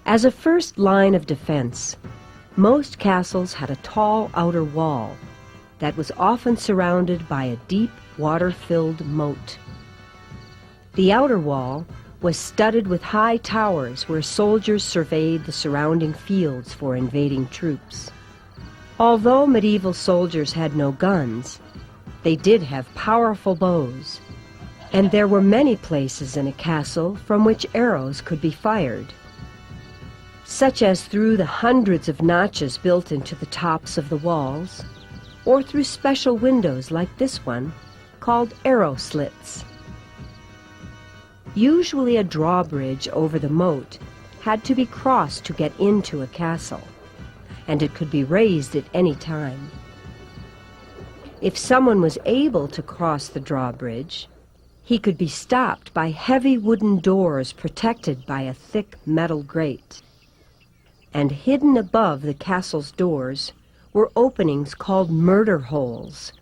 As a first line of defense, most castles had a tall outer wall that was often surrounded by a deep water-filled moat. The outer wall was studded with high towers where soldiers surveyed the surrounding fields for invading troops. Although medieval soldiers had no guns, they did have powerful bows, and there were many places in a castle from which arrows could be fired, such as through the hundreds of notches built into the tops of the walls, or through special windows like this one, called arrow slits. Usually a drawbridge over the moat had to be crossed to get into a castle, and it could be raised at any time. If someone was able to cross the drawbridge, he could be stopped by heavy wooden doors protected by a thick metal grate. And hidden above the castle's doors were openings called murder holes,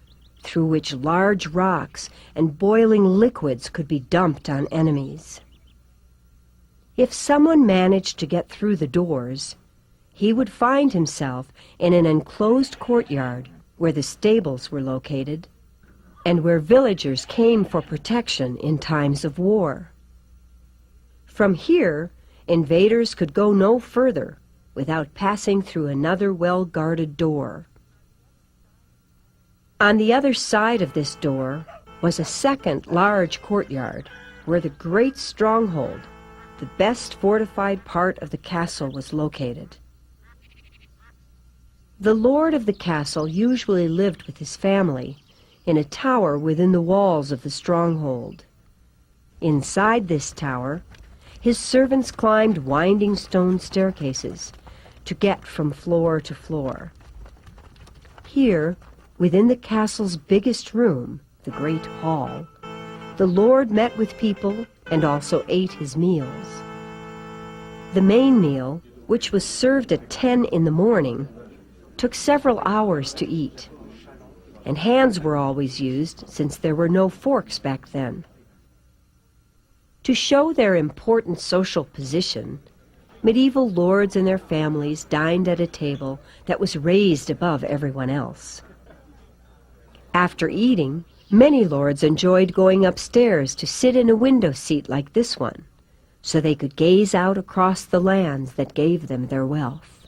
through which large rocks and boiling liquids could be dumped on enemies. If someone managed to get through the doors, he would find himself in an enclosed courtyard where the stables were located and where villagers came for protection in times of war. From here, invaders could go no further without passing through another well-guarded door. On the other side of this door was a second large courtyard where the great stronghold, the best fortified part of the castle, was located. The lord of the castle usually lived with his family in a tower within the walls of the stronghold. Inside this tower, his servants climbed winding stone staircases to get from floor to floor. Here, within the castle's biggest room, the great hall, the lord met with people and also ate his meals. The main meal, which was served at 10 in the morning, took several hours to eat, and hands were always used since there were no forks back then. To show their important social position, medieval lords and their families dined at a table that was raised above everyone else. After eating, many lords enjoyed going upstairs to sit in a window seat like this one, so they could gaze out across the lands that gave them their wealth.